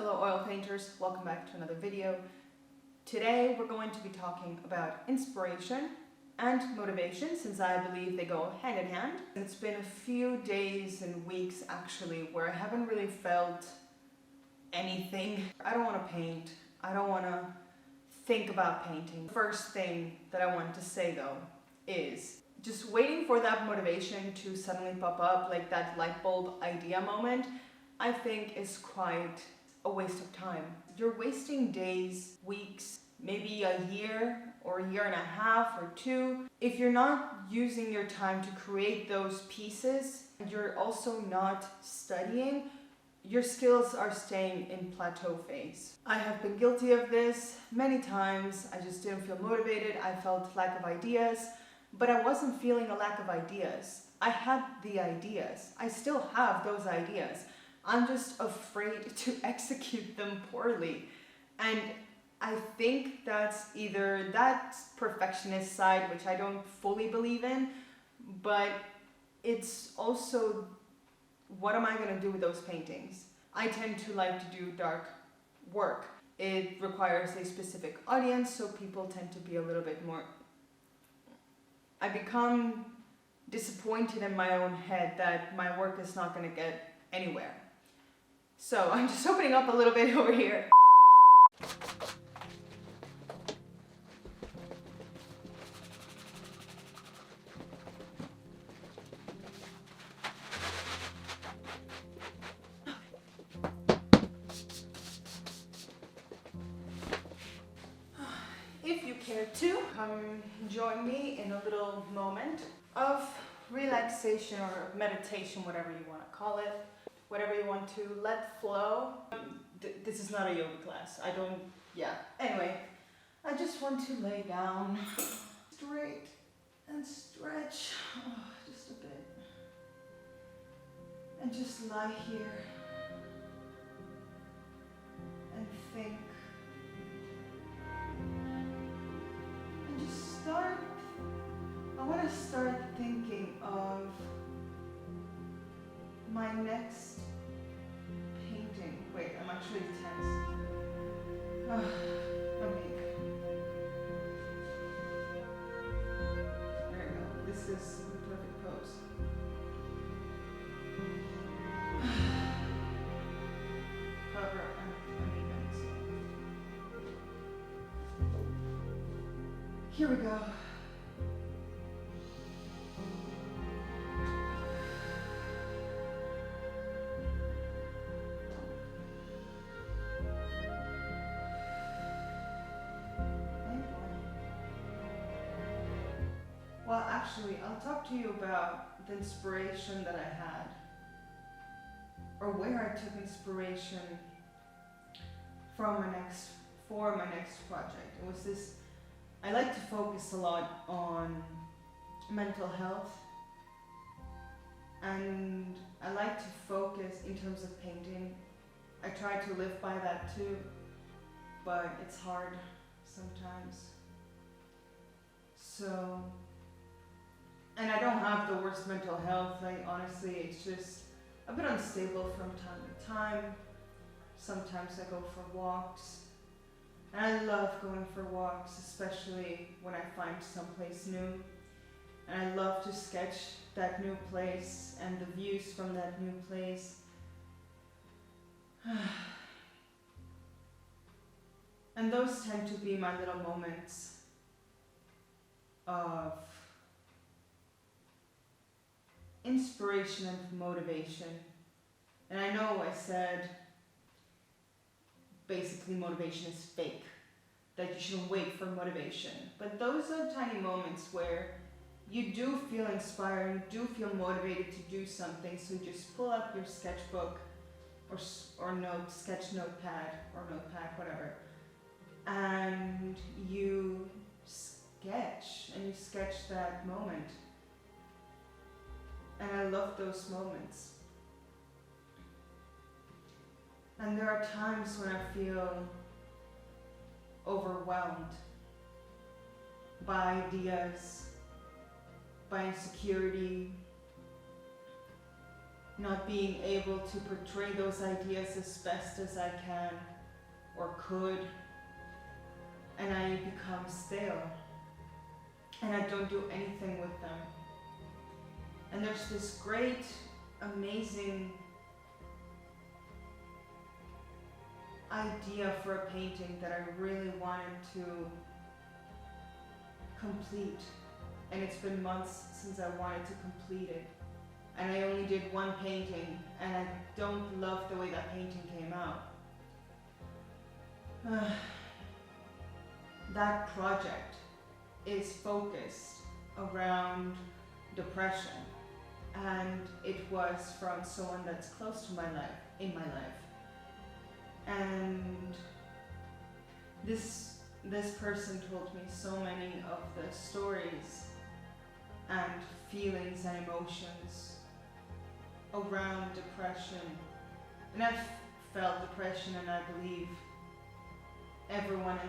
fellow oil painters, welcome back to another video. Today we're going to be talking about inspiration and motivation, since I believe they go hand in hand. It's been a few days and weeks actually where I haven't really felt anything. I don't want to paint. I don't want to think about painting. The first thing that I want to say though is just waiting for that motivation to suddenly pop up, like that light bulb idea moment, I think is quite a waste of time. You're wasting days, weeks, maybe a year or a year and a half or two. If you're not using your time to create those pieces, and you're also not studying, your skills are staying in plateau phase. I have been guilty of this many times. I just didn't feel motivated. I felt lack of ideas, but I wasn't feeling a lack of ideas. I had the ideas. I still have those ideas. I'm just afraid to execute them poorly. And I think that's either that perfectionist side, which I don't fully believe in, but it's also, what am I going to do with those paintings? I tend to like to do dark work. It requires a specific audience, so people tend to be a little bit more... I become disappointed in my own head that my work is not going to get anywhere. So I'm just opening up a little bit over here. If you care to, come join me in a little moment of relaxation or meditation, whatever you want to call it. Whatever you want to let flow. This is not a yoga class. Anyway, I just want to lay down straight and stretch just a bit. And just lie here and think. And just I want to start thinking of my next painting. Wait, I'm actually tense. Okay. There we go. This is the perfect pose. However, I'm uneven, so. Here we go. Well, actually, I'll talk to you about the inspiration that I had, or where I took inspiration for my next project. It was this, I like to focus a lot on mental health, and I like to focus in terms of painting. I try to live by that too, but it's hard sometimes. So, and I don't have the worst mental health, like honestly, it's just a bit unstable from time to time. Sometimes I go for walks, and I love going for walks, especially when I find someplace new. And I love to sketch that new place and the views from that new place. And those tend to be my little moments of inspiration and motivation. And I know I said basically motivation is fake, that you shouldn't wait for motivation, but those are tiny moments where you do feel inspired, you do feel motivated to do something, so you just pull up your sketchbook or sketch notepad or notepad, whatever, and you sketch that moment. And I love those moments. And there are times when I feel overwhelmed by ideas, by insecurity, not being able to portray those ideas as best as I can or could, and I become stale and I don't do anything with them. And there's this great, amazing idea for a painting that I really wanted to complete, and it's been months since I wanted to complete it, and I only did one painting, and I don't love the way that painting came out. That project is focused around depression, and it was from someone that's close to my life, in my life. And this person told me so many of the stories and feelings and emotions around depression. And I've felt depression, and I believe everyone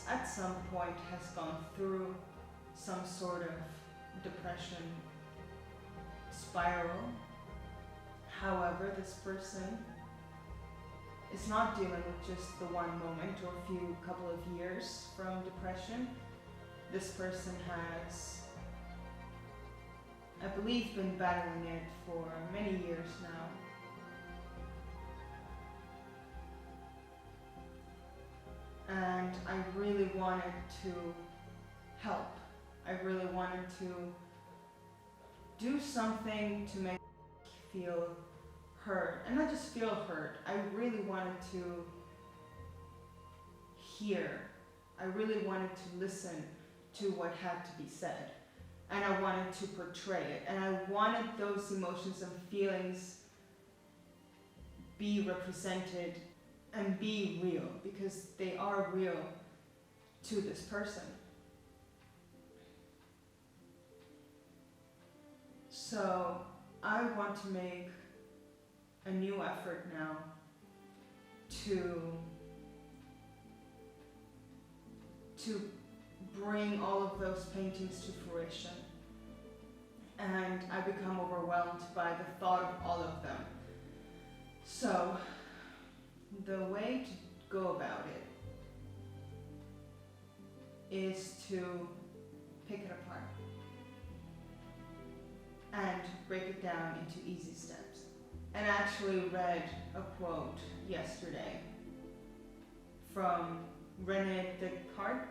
at some point has gone through some sort of depression spiral. However, this person is not dealing with just the one moment or couple of years from depression. This person has, I believe, been battling it for many years now. And I really wanted to help. I really wanted to do something to make me feel heard, and not just feel heard. I really wanted to hear. I really wanted to listen to what had to be said, and I wanted to portray it, and I wanted those emotions and feelings be represented and be real, because they are real to this person. So I want to make a new effort now to bring all of those paintings to fruition. And I become overwhelmed by the thought of all of them. So the way to go about it is to pick it apart and break it down into easy steps. And I actually read a quote yesterday from René Descartes,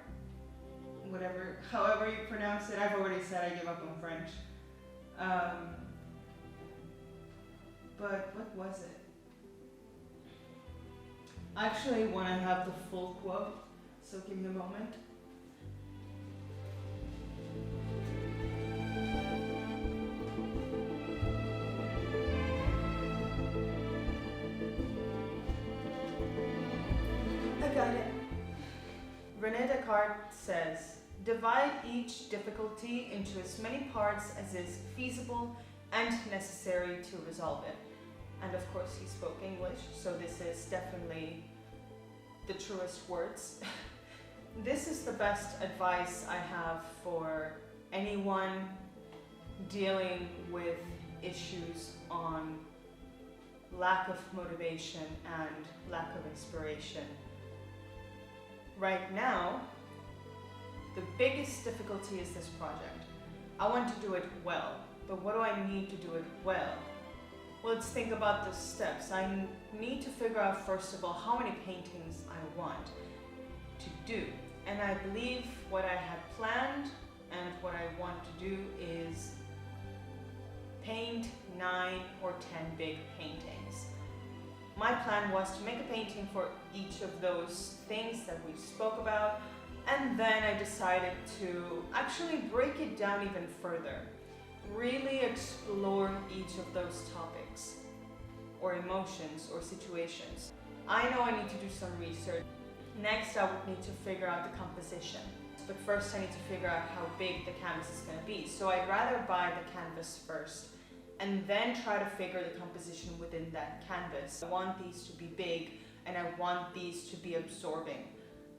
however you pronounce it. I've already said I give up on French. But what was it? I actually want to have the full quote, so give me a moment. I got it. René Descartes says, "Divide each difficulty into as many parts as is feasible and necessary to resolve it." And of course he spoke English, so this is definitely the truest words. This is the best advice I have for anyone dealing with issues on lack of motivation and lack of inspiration. Right now, the biggest difficulty is this project. I want to do it well, but what do I need to do it well? Well, let's think about the steps. I need to figure out, first of all, how many paintings I want to do. And I believe what I had planned and what I want to do is paint 9 or 10 big paintings. My plan was to make a painting for each of those things that we spoke about, and then I decided to actually break it down even further. Really explore each of those topics or emotions or situations. I know I need to do some research. Next, I would need to figure out the composition. But first I need to figure out how big the canvas is going to be. So I'd rather buy the canvas first and then try to figure the composition within that canvas. I want these to be big and I want these to be absorbing.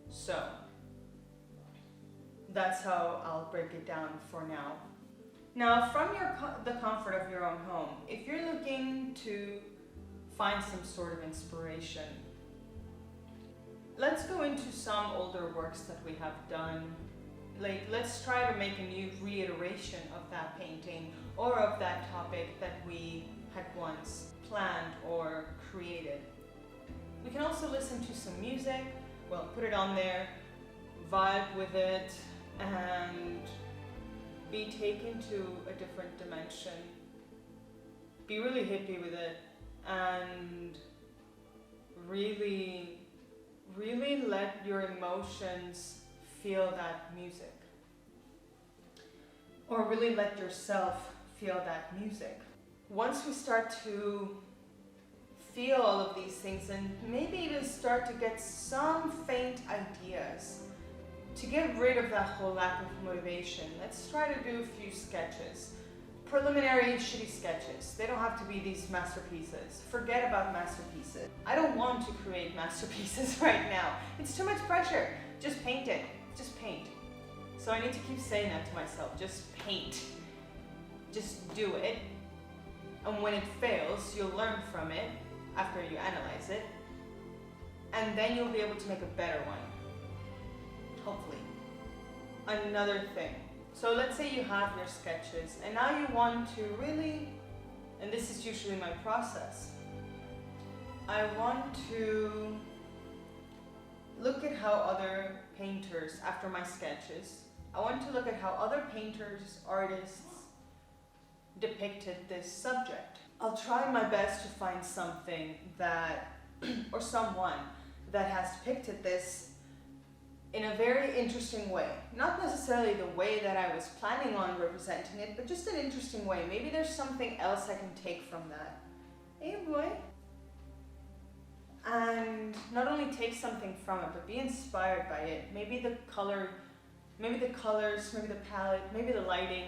So that's how I'll break it down for now. Now, from the comfort of your own home, if you're looking to find some sort of inspiration, let's go into some older works that we have done. Like, let's try to make a new reiteration of that painting or of that topic that we had once planned or created. We can also listen to some music, well, put it on there, vibe with it, and be taken to a different dimension. Be really hippie with it and really let your emotions feel that music. Or really let yourself feel that music. Once we start to feel all of these things and maybe even start to get some faint ideas, to get rid of that whole lack of motivation, let's try to do a few sketches. Preliminary shitty sketches. They don't have to be these masterpieces. Forget about masterpieces. I don't want to create masterpieces right now. It's too much pressure. Just paint it. Just paint. So I need to keep saying that to myself. Just paint. Just do it. And when it fails, you'll learn from it after you analyze it. And then you'll be able to make a better one. Hopefully. Another thing. So let's say you have your sketches and now you want to really, and this is usually my process, I want to look at how other painters, after my sketches, I want to look at how other painters, artists depicted this subject. I'll try my best to find something that, or someone that has depicted this in a very interesting way. Not necessarily the way that I was planning on representing it, but just an interesting way. Maybe there's something else I can take from that. Hey boy. And not only take something from it, but be inspired by it. Maybe the color, maybe the colors, maybe the palette, maybe the lighting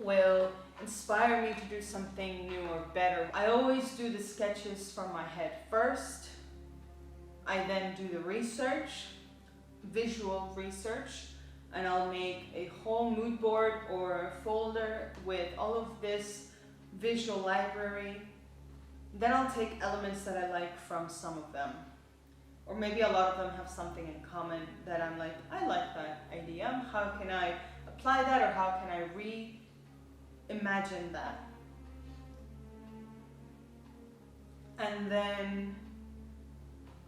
will inspire me to do something new or better. I always do the sketches from my head first. I then do the research, visual research, and I'll make a whole mood board or a folder with all of this visual library. Then I'll take elements that I like from some of them. Or maybe a lot of them have something in common that I'm like, I like that idea. How can I apply that, or how can I reimagine that? And then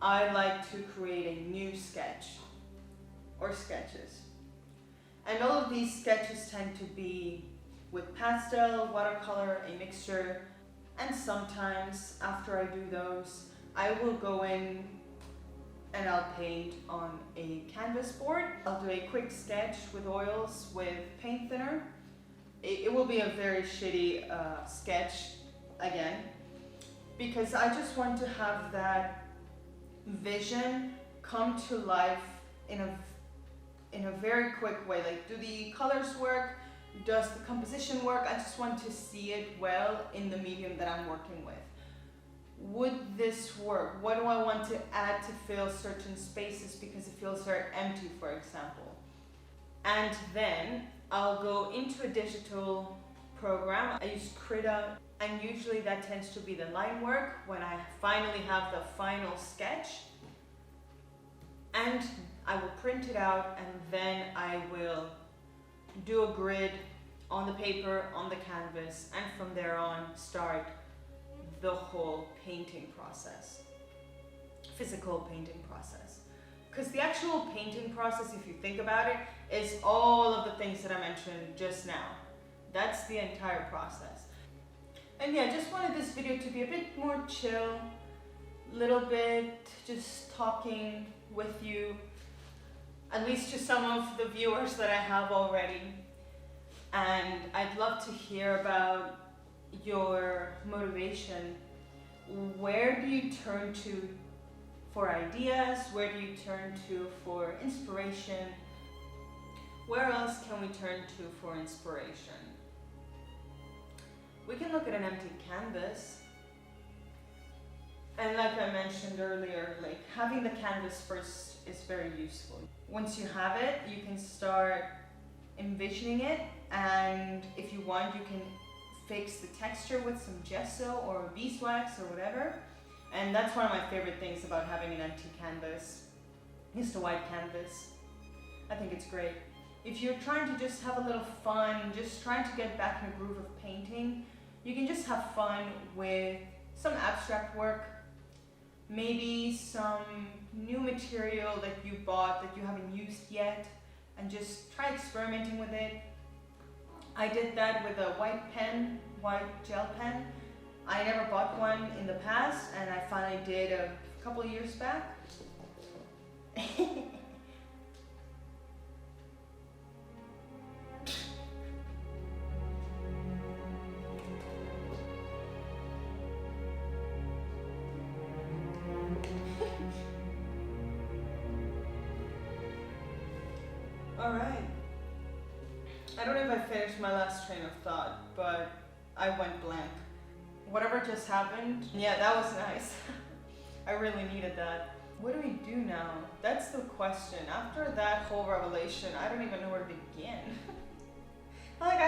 I like to create a new sketch or sketches. And all of these sketches tend to be with pastel, watercolor, a mixture, and sometimes after I do those, I will go in and I'll paint on a canvas board. I'll do a quick sketch with oils with paint thinner. It will be a very shitty sketch again, because I just want to have that vision come to life in a very quick way. Like, do the colors work? Does the composition work? I just want to see it well in the medium that I'm working with. Would this work? What do I want to add to fill certain spaces because it feels very empty, for example? And then I'll go into a digital program. I use Krita, and usually that tends to be the line work when I finally have the final sketch. And I will print it out, and then I will do a grid on the paper, on the canvas, and from there on start the whole painting process, physical painting process. Because the actual painting process, if you think about it, is all of the things that I mentioned just now. That's the entire process. And yeah, just wanted this video to be a bit more chill, little bit just talking with you, at least to some of the viewers that I have already. And I'd love to hear about your motivation. Where do you turn to for ideas? Where do you turn to for inspiration? Where else can we turn to for inspiration? We can look at an empty canvas. And like I mentioned earlier, like having the canvas first is very useful. Once you have it, you can start envisioning it, and if you want you can fix the texture with some gesso or beeswax or whatever. And that's one of my favorite things about having an empty canvas, is the white canvas. I think it's great. If you're trying to just have a little fun, just trying to get back in the groove of painting, you can just have fun with some abstract work, maybe some new material that you bought that you haven't used yet, and just try experimenting with it. I did that with a white gel pen. I never bought one in the past, and I finally did a couple of years back. Alright. I don't know if I finished my last train of thought, but I went blank. Whatever just happened, yeah, that was nice. I really needed that. What do we do now? That's the question. After that whole revelation, I don't even know where to begin. Like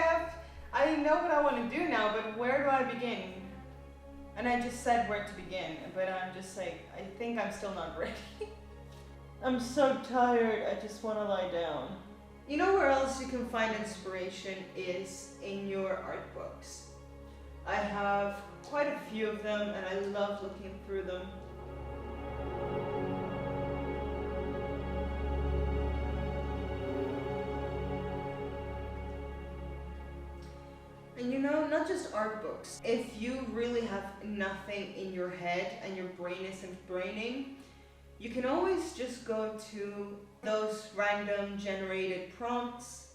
I know what I want to do now, but where do I begin? And I just said where to begin, but I'm just like, I think I'm still not ready. I'm so tired, I just want to lie down. You know where else you can find inspiration is in your art books. I have quite a few of them and I love looking through them. And you know, not just art books. If you really have nothing in your head and your brain isn't braining, you can always just go to those random generated prompts.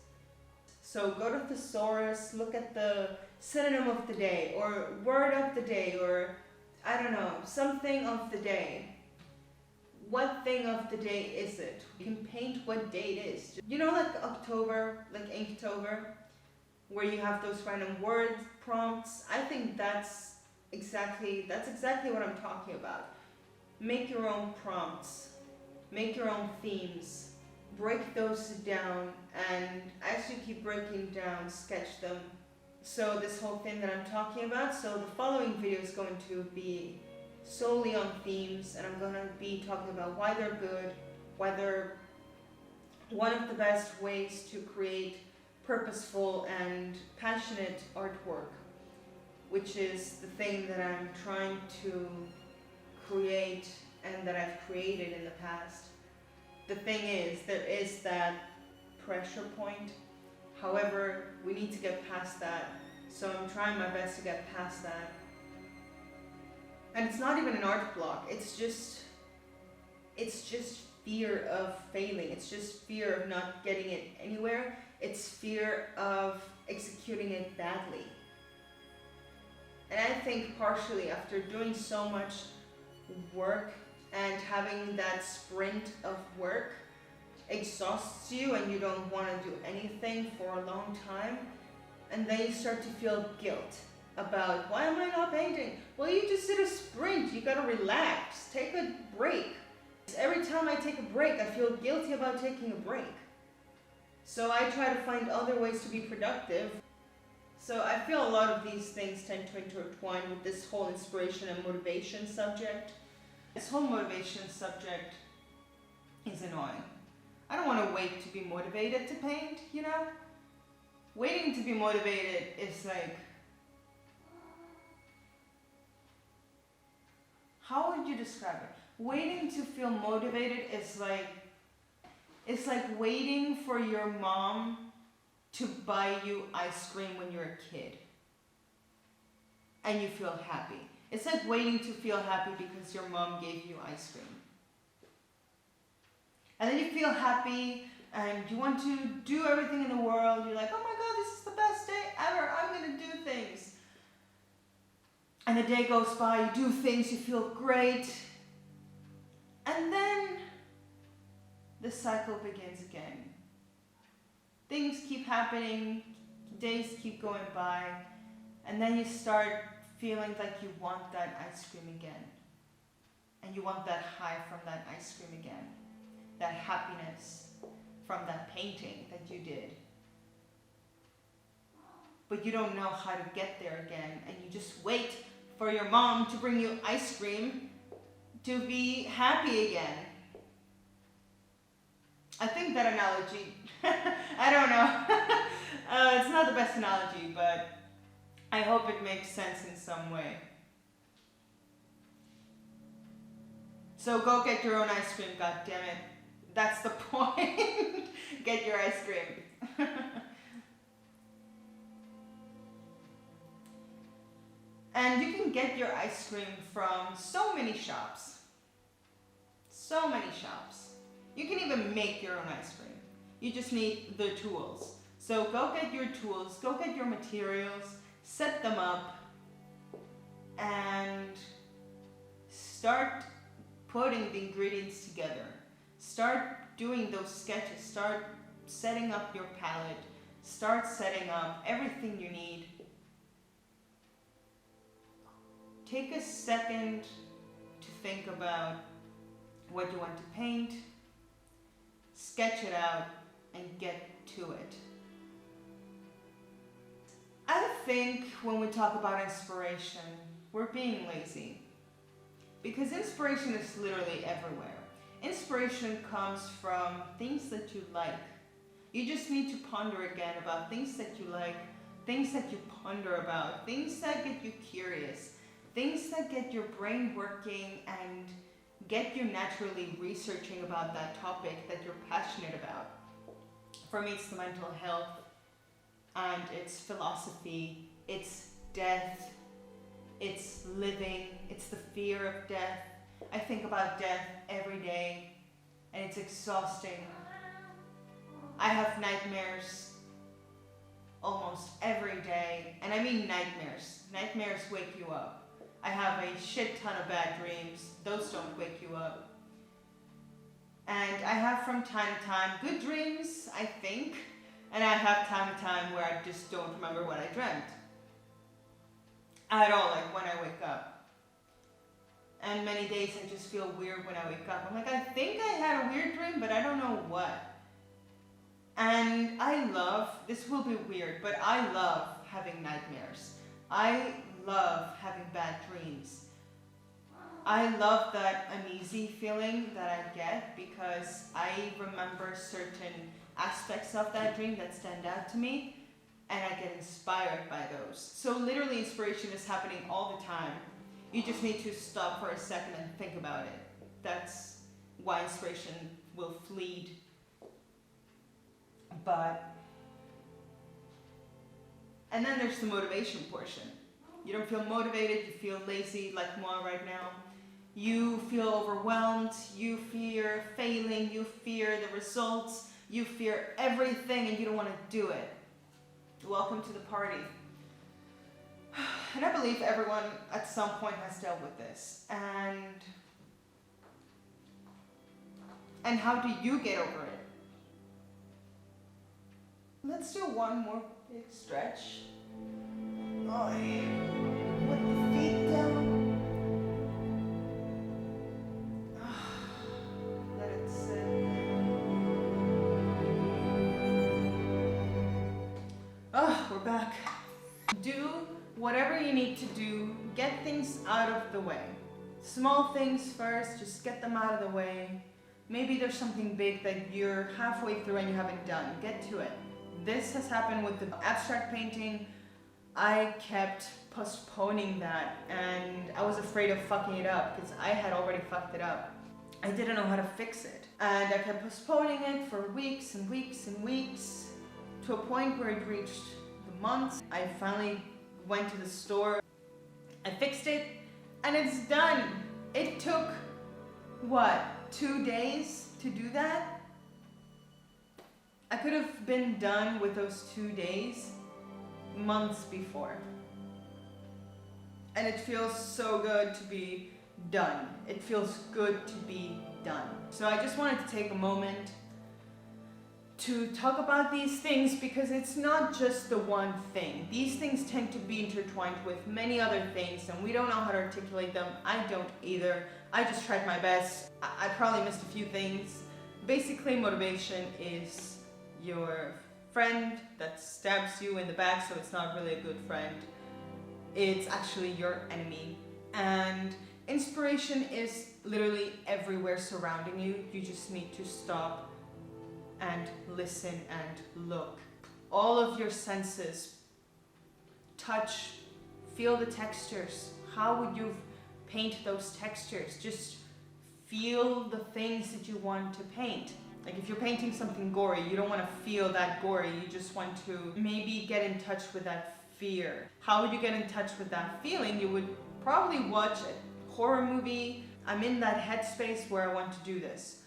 So go to Thesaurus, look at the synonym of the day, or word of the day, or I don't know, something of the day. What thing of the day is it? You can paint what day it is. You know, like October, like Inktober, where you have those random word prompts. I think that's exactly what I'm talking about. Make your own prompts, make your own themes, break those down, and as you keep breaking down, sketch them. So this whole thing that I'm talking about, so the following video is going to be solely on themes, and I'm going to be talking about why they're good, why they're one of the best ways to create purposeful and passionate artwork, which is the thing that I'm trying to create and that I've created in the past. The thing is, there is that pressure point. However, we need to get past that. So I'm trying my best to get past that. And it's not even an art block. It's just fear of failing. It's just fear of not getting it anywhere. It's fear of executing it badly. And I think partially after doing so much work and having that sprint of work exhausts you and you don't want to do anything for a long time, and then you start to feel guilt about, why am I not painting? Well, you just did a sprint, you gotta relax, take a break. Every time I take a break, I feel guilty about taking a break. So I try to find other ways to be productive. So I feel a lot of these things tend to intertwine with this whole inspiration and motivation subject. This whole motivation subject is annoying. I don't want to wait to be motivated to paint, you know? Waiting to be motivated is like... How would you describe it? Waiting to feel motivated is like... It's like waiting for your mom to buy you ice cream when you're a kid. And you feel happy. It's like waiting to feel happy because your mom gave you ice cream. And then you feel happy and you want to do everything in the world. You're like, oh my God, this is the best day ever. I'm going to do things. And the day goes by, you do things, you feel great. And then the cycle begins again. Things keep happening, days keep going by, and then you start feeling like you want that ice cream again. And you want that high from that ice cream again. That happiness from that painting that you did. but you don't know how to get there again, and you just wait for your mom to bring you ice cream to be happy again. I think that analogy, I don't know. It's not the best analogy, but I hope it makes sense in some way. So go get your own ice cream, goddammit. That's the point. Get your ice cream. And you can get your ice cream from so many shops. So many shops. You can even make your own ice cream. You just need the tools. So go get your tools, go get your materials, set them up, and start putting the ingredients together. Start doing those sketches, start setting up your palette, start setting up everything you need. Take a second to think about what you want to paint, sketch it out, and get to it. I think when we talk about inspiration, we're being lazy. Because inspiration is literally everywhere. Inspiration comes from things that you like. You just need to ponder again about things that you like, things that you ponder about, things that get you curious, things that get your brain working and get you naturally researching about that topic that you're passionate about. For me, it's the mental health, and it's philosophy, it's death, it's living, it's the fear of death. I think about death every day, and it's exhausting. I have nightmares almost every day, and I mean nightmares. Nightmares wake you up. I have a shit ton of bad dreams. Those don't wake you up. And I have from time to time good dreams, I think, and I have time to time where I just don't remember what I dreamt. At all, like when I wake up. And many days I just feel weird when I wake up. I'm like, I think I had a weird dream, but I don't know what. And I love, this will be weird, but I love having nightmares. I love having bad dreams. I love that uneasy feeling that I get because I remember certain aspects of that dream that stand out to me, and I get inspired by those. So literally inspiration is happening all the time. You just need to stop for a second and think about it. That's why inspiration will flee. And then there's the motivation portion. You don't feel motivated, you feel lazy like moi right now. You feel overwhelmed, you fear failing, you fear the results, you fear everything, and you don't want to do it. Welcome to the party. And I believe everyone at some point has dealt with this. And how do you get over it? Let's do one more big stretch. Oh yeah. Put the feet down. Let it sit. Oh, we're back. Do whatever you need to do. Get things out of the way. Small things first, just get them out of the way. Maybe there's something big that you're halfway through and you haven't done. Get to it. This has happened with the abstract painting. I kept postponing that, and I was afraid of fucking it up because I had already fucked it up. I didn't know how to fix it, and I kept postponing it for weeks and weeks and weeks to a point where it reached the months. I finally went to the store, I fixed it, and it's done. It took, what, 2 days to do that? I could have been done with those 2 days months before. And it feels so good to be done. It feels good to be done. So I just wanted to take a moment to talk about these things because it's not just the one thing. These things tend to be intertwined with many other things and we don't know how to articulate them. I don't either. I just tried my best. I probably missed a few things. Basically, motivation is your friend that stabs you in the back, so it's not really a good friend. It's actually your enemy. And inspiration is literally everywhere surrounding you. You just need to stop and listen and look. All of your senses, touch, feel the textures. How would you paint those textures? Just feel the things that you want to paint. Like if you're painting something gory, you don't want to feel that gory. You just want to maybe get in touch with that fear. How would you get in touch with that feeling? You would probably watch a horror movie. I'm in that headspace where I want to do this.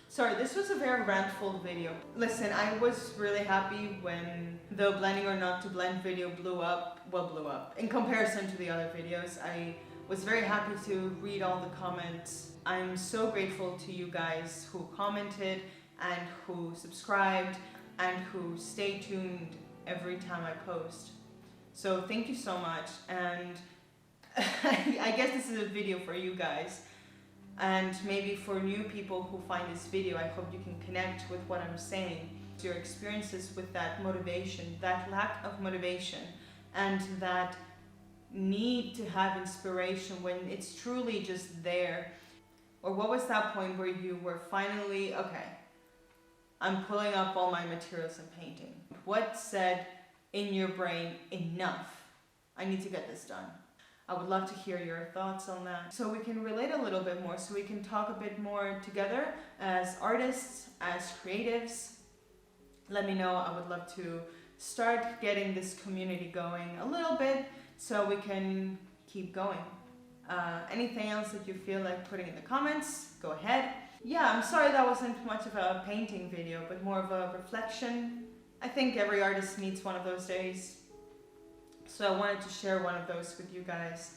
Sorry, this was a very rantful video. Listen, I was really happy when the blending or not to blend video blew up. Well, blew up. In comparison to the other videos, I was very happy to read all the comments. I'm so grateful to you guys who commented and who subscribed and who stay tuned every time I post. So thank you so much, and I guess this is a video for you guys. And maybe for new people who find this video, I hope you can connect with what I'm saying. Your experiences with that motivation, that lack of motivation, and that need to have inspiration when it's truly just there. Or what was that point where you were finally, okay, I'm pulling up all my materials and painting. What said in your brain, enough, I need to get this done? I would love to hear your thoughts on that, so we can relate a little bit more, so we can talk a bit more together as artists, as creatives. Let me know. I would love to start getting this community going a little bit so we can keep going. Anything else that you feel like putting in the comments, go ahead. Yeah, I'm sorry that wasn't much of a painting video, but more of a reflection. I think every artist needs one of those days. So I wanted to share one of those with you guys.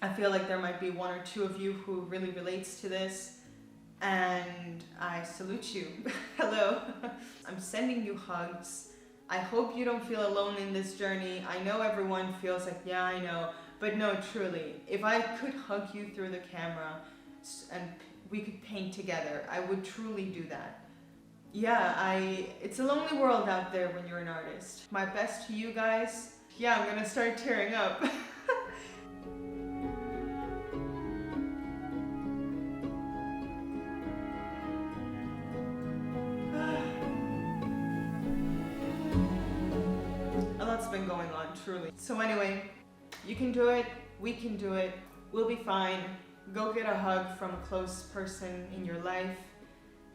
I feel like there might be one or two of you who really relates to this, and I salute you. Hello. I'm sending you hugs. I hope you don't feel alone in this journey. I know everyone feels like, yeah, I know, but no, truly, if I could hug you through the camera and we could paint together, I would truly do that. Yeah, it's a lonely world out there when you're an artist. My best to you guys. Yeah, I'm gonna start tearing up. A lot's been going on, truly. So anyway, you can do it, we can do it, we'll be fine. Go get a hug from a close person in your life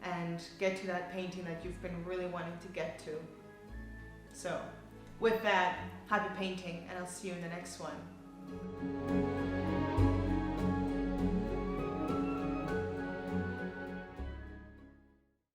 and get to that painting that you've been really wanting to get to. So, with that, happy painting, and I'll see you in the next one.